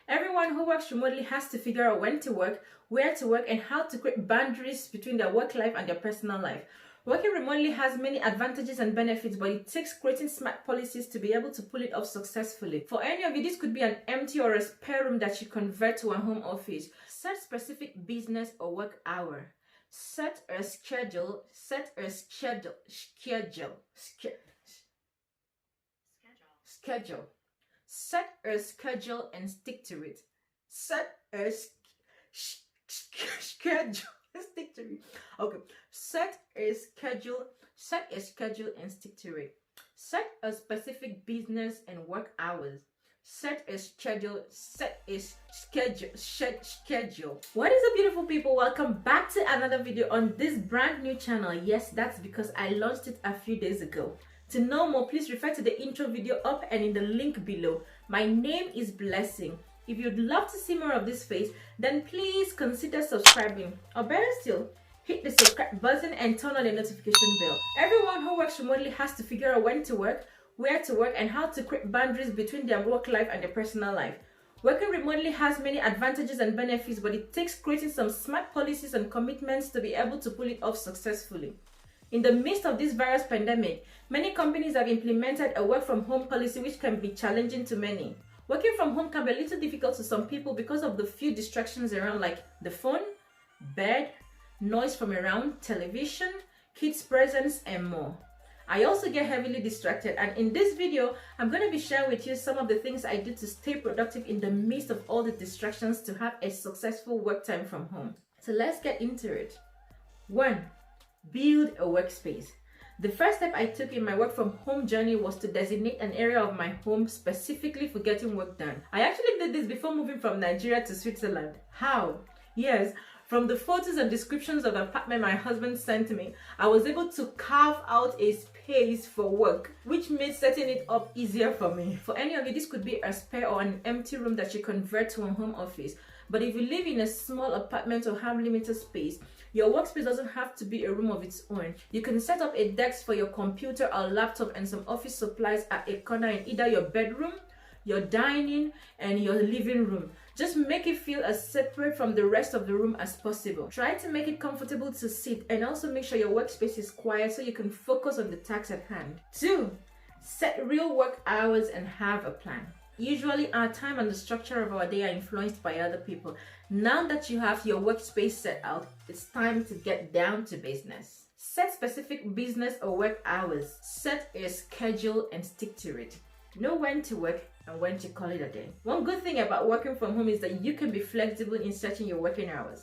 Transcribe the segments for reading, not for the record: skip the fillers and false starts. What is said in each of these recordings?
Everyone who works remotely has to figure out when to work, where to work, and how to create boundaries between their work life and their personal life. Working remotely has many advantages and benefits, but it takes creating smart policies to be able to pull it off successfully. For any of you, this could be an empty or a spare room that you convert to a home office. Set specific business or work hour. Set a schedule. Schedule. Set a schedule and stick to it. Set a schedule and stick to it. Okay. Set a schedule and stick to it. Set a specific business and work hours. Set a schedule. What is up, beautiful people? Welcome back to another video on this brand new channel. Yes, that's because I launched it a few days ago. To know more, please refer to the intro video up and in the link below. My name is Blessing. If you'd love to see more of this face, then please consider subscribing. Or better still, hit the subscribe button and turn on the notification bell. Everyone who works remotely has to figure out when to work, where to work, and how to create boundaries between their work life and their personal life. Working remotely has many advantages and benefits, but it takes creating some smart policies and commitments to be able to pull it off successfully. In the midst of this virus pandemic, many companies have implemented a work from home policy which can be challenging to many. Working from home can be a little difficult to some people because of the few distractions around, like the phone, bed, noise from around, television, kids' presence, and more. I also get heavily distracted, and in this video, I'm going to be sharing with you some of the things I do to stay productive in the midst of all the distractions to have a successful work time from home. So let's get into it. 1. Build a workspace. The first step I took in my work from home journey was to designate an area of my home specifically for getting work done. I actually did this before moving from Nigeria to Switzerland. How? Yes, from the photos and descriptions of the apartment my husband sent me, I was able to carve out a space for work, which made setting it up easier for me. For any of you, this could be a spare or an empty room that you convert to a home office. But if you live in a small apartment or have limited space, your workspace doesn't have to be a room of its own. You can set up a desk for your computer or laptop and some office supplies at a corner in either your bedroom, your dining, and your living room. Just make it feel as separate from the rest of the room as possible. Try to make it comfortable to sit, and also make sure your workspace is quiet so you can focus on the task at hand. 2. Set real work hours and have a plan. Usually our time and the structure of our day are influenced by other people. Now that you have your workspace set out, it's time to get down to business. Set specific business or work hours. Set a schedule and stick to it. Know when to work and when to call it a day. One good thing about working from home is that you can be flexible in setting your working hours.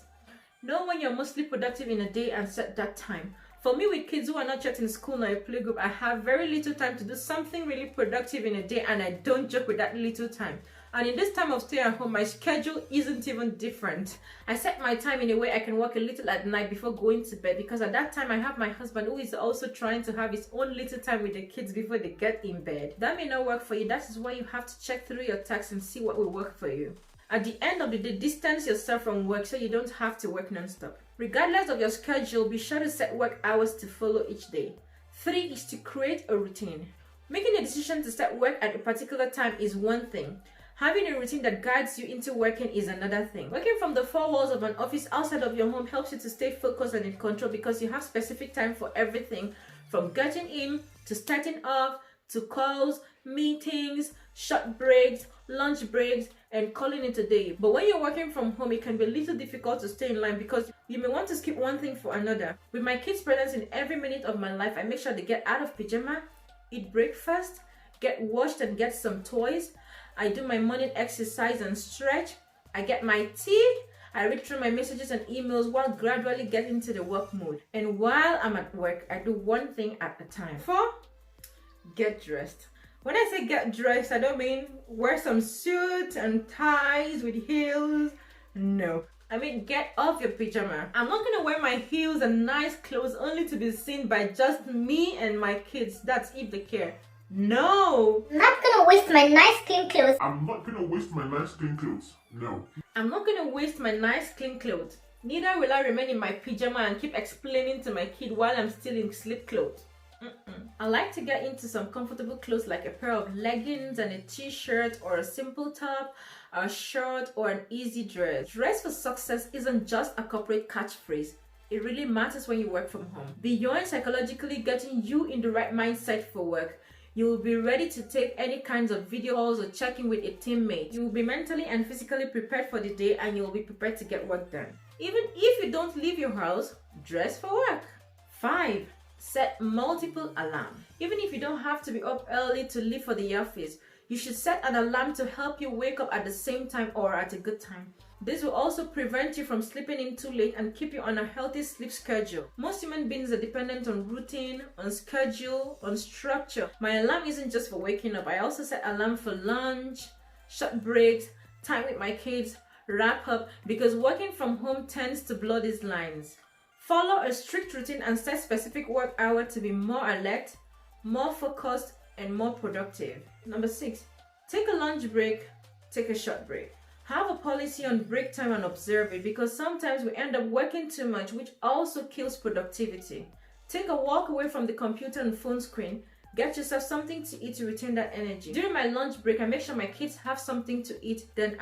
Know when you're mostly productive in a day and set that time. For me, with kids who are not yet in school or a playgroup, I have very little time to do something really productive in a day, and I don't joke with that little time. And in this time of stay at home, my schedule isn't even different. I set my time in a way I can work a little at night before going to bed, because at that time I have my husband who is also trying to have his own little time with the kids before they get in bed. That may not work for you. That is why you have to check through your tasks and see what will work for you. At the end of the day, distance yourself from work so you don't have to work non-stop. Regardless of your schedule, be sure to set work hours to follow each day. 3 is to create a routine. Making a decision to start work at a particular time is one thing. Having a routine that guides you into working is another thing. Working from the 4 walls of an office outside of your home helps you to stay focused and in control, because you have specific time for everything, from getting in to starting off to calls, meetings, short breaks, lunch breaks, and calling it a day. But when you're working from home, it can be a little difficult to stay in line because you may want to skip one thing for another. With my kids' presence in every minute of my life, I make sure they get out of pajama, eat breakfast, get washed and get some toys. I do my morning exercise and stretch. I get my tea. I read through my messages and emails while gradually getting into the work mode. And while I'm at work, I do one thing at a time. 4. Get dressed. When I say get dressed, I don't mean wear some suits and ties with heels. No. I mean get off your pajama. I'm not gonna wear my heels and nice clothes only to be seen by just me and my kids. That's if they care. No. I'm not gonna waste my nice clean clothes. I'm not gonna waste my nice clean clothes. No. I'm not gonna waste my nice clean clothes. Neither will I remain in my pajama and keep explaining to my kid while I'm still in sleep clothes. I like to get into some comfortable clothes like a pair of leggings and a t-shirt or a simple top, a shirt or an easy dress. Dress for success isn't just a corporate catchphrase. It really matters when you work from home. Beyond psychologically getting you in the right mindset for work, you will be ready to take any kinds of video calls or check in with a teammate. You will be mentally and physically prepared for the day, and you will be prepared to get work done. Even if you don't leave your house, dress for work. 5. Set multiple alarms. Even if you don't have to be up early to leave for the office, you should set an alarm to help you wake up at the same time or at a good time. This will also prevent you from sleeping in too late and keep you on a healthy sleep schedule. Most human beings are dependent on routine, on schedule, on structure. My alarm isn't just for waking up. I also set alarm for lunch, short breaks, time with my kids, wrap up, because working from home tends to blur these lines. Follow a strict routine and set specific work hour to be more alert, more focused, and more productive. Number 6, take a lunch break, take a short break. Have a policy on break time and observe it, because sometimes we end up working too much, which also kills productivity. Take a walk away from the computer and phone screen. Get yourself something to eat to retain that energy. During my lunch break, I make sure my kids have something to eat, then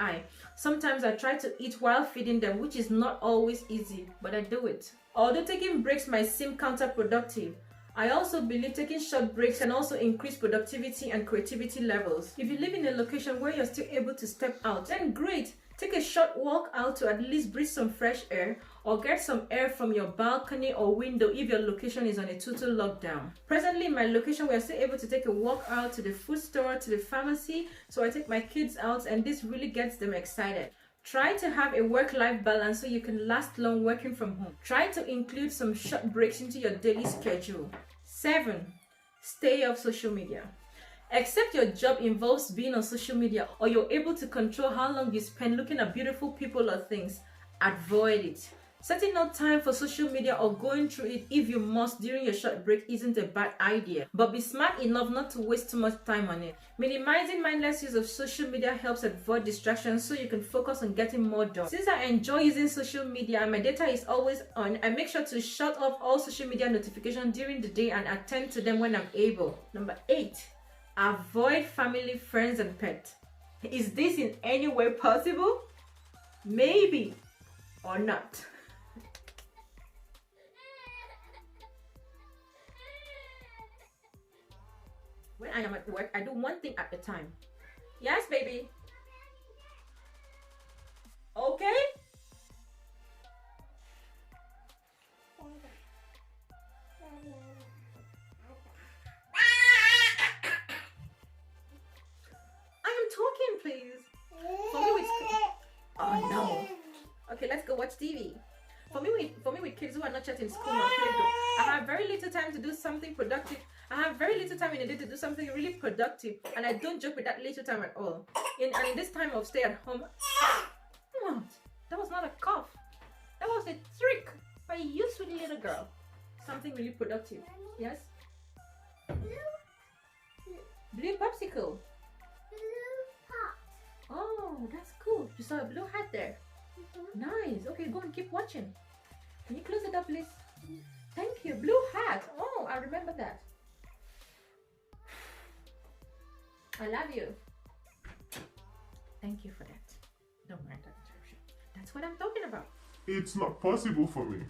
sometimes I try to eat while feeding them, which is not always easy, but I do it. Although taking breaks might seem counterproductive, I also believe taking short breaks can also increase productivity and creativity levels. If you live in a location where you're still able to step out, then great! Take a short walk out to at least breathe some fresh air, or get some air from your balcony or window if your location is on a total lockdown. Presently in my location, we are still able to take a walk out to the food store, to the pharmacy, so I take my kids out, and this really gets them excited. Try to have a work-life balance so you can last long working from home. Try to include some short breaks into your daily schedule. 7. Stay off social media. Except your job involves being on social media, or you're able to control how long you spend looking at beautiful people or things, avoid it. Setting out time for social media or going through it if you must during your short break isn't a bad idea, but be smart enough not to waste too much time on it. Minimizing mindless use of social media helps avoid distractions so you can focus on getting more done. Since I enjoy using social media and my data is always on, I make sure to shut off all social media notifications during the day and attend to them when I'm able. Number 8. Avoid family, friends, and pets. Is this in any way possible? Maybe or not. When I am at work, I do one thing at a time. Yes, baby. Okay? I am talking, please. For me with oh no. Okay, let's go watch TV. For me with kids who are not yet in school or playground, I have very little time to do something productive. I have very little time in a day to do something really productive, and I don't joke with that little time at all. In this time of stay at home, what? That was not a cough. That was a trick by you, sweet little girl. Something really productive. Yes? Blue popsicle. Oh, that's cool. You saw a blue hat there. Nice. Okay, go and keep watching. Can you close it up, please? Thank you. Blue hat. Oh, I remember that. I love you. Thank you for that. Don't mind that interruption. That's what I'm talking about. It's not possible for me.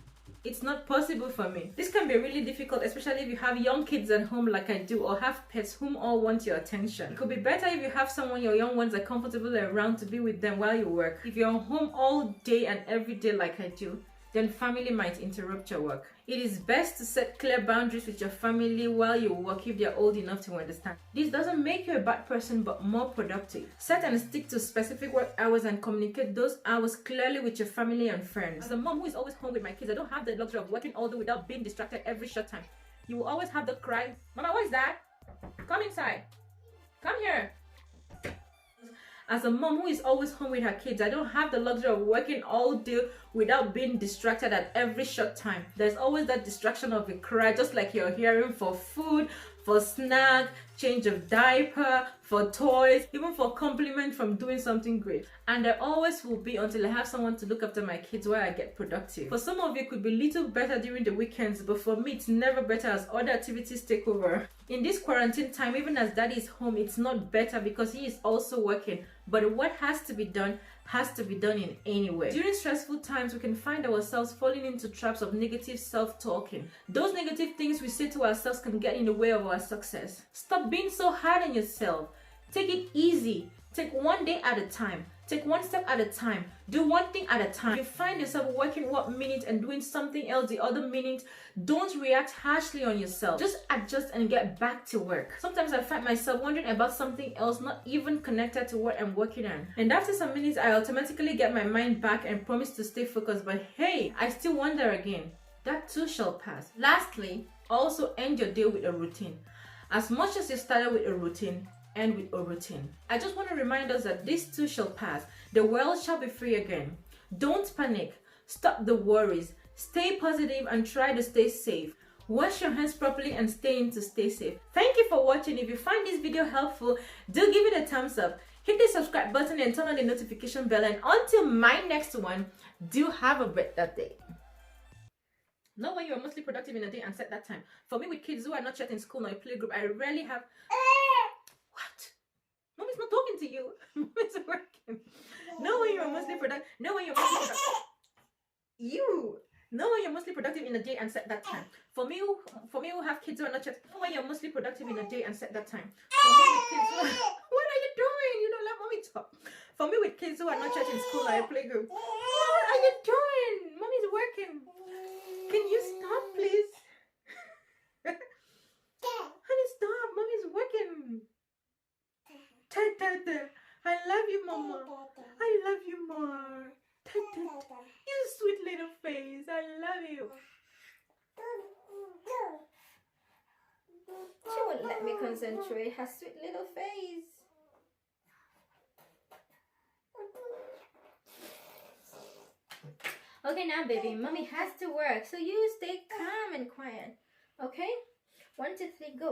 It's not possible for me. This can be really difficult, especially if you have young kids at home like I do, or have pets whom all want your attention. It could be better if you have someone your young ones are comfortable around to be with them while you work. If you're home all day and every day like I do, then family might interrupt your work. It is best to set clear boundaries with your family while you work if they're old enough to understand. This doesn't make you a bad person, but more productive. Set and stick to specific work hours and communicate those hours clearly with your family and friends. As a mom who is always home with my kids, I don't have the luxury of working all day without being distracted every short time. You will always have the cry, "Mama, what is that? Come inside. Come here." As a mom who is always home with her kids, I don't have the luxury of working all day without being distracted at every short time. There's always that distraction of a cry, just like you're hearing for food, for snack, change of diaper, for toys, even for compliment from doing something great. And I always will be until I have someone to look after my kids while I get productive. For some of you, it could be little better during the weekends, but for me, it's never better as other activities take over. In this quarantine time, even as daddy is home, it's not better because he is also working. But what has to be done in any way. During stressful times, we can find ourselves falling into traps of negative self-talking. Those negative things we say to ourselves can get in the way of our success. Stop being so hard on yourself. Take it easy. Take one day at a time. Take one step at a time. Do one thing at a time. If you find yourself working 1 minute and doing something else the other minute, don't react harshly on yourself. Just adjust and get back to work. Sometimes I find myself wondering about something else, not even connected to what I'm working on. And after some minutes, I automatically get my mind back and promise to stay focused. But hey, I still wonder again. That too shall pass. Lastly, also end your day with a routine. As much as you started with a routine, end with a routine. I just want to remind us that this too shall pass. The world shall be free again. Don't panic. Stop the worries. Stay positive and try to stay safe. Wash your hands properly and stay in to stay safe. Thank you for watching. If you find this video helpful, do give it a thumbs up. Hit the subscribe button and turn on the notification bell. And until my next one, do have a better day. Know when you are mostly productive in a day and set that time. For me, with kids who are not yet in school or a playgroup, I rarely have... What? Mommy's not talking to you. Mommy's working. Know when you're mostly productive. Know when you're mostly productive. You. Know when you're mostly productive in a day and set that time. For me who have kids who are not yet. Know when you're mostly productive in a day and set that time. For me with kids who are, what are you doing? You don't let mommy talk. For me with kids who are not yet in school or a playgroup. What are you doing? Mommy's working. Can you stop, please? Honey, stop. Mommy's working. I love you, Mama. I love you more. You sweet little face. I love you. She won't let me concentrate. Her sweet little face. Okay, now, baby. Mommy has to work. So you stay calm and quiet. Okay? 1, 2, 3, go.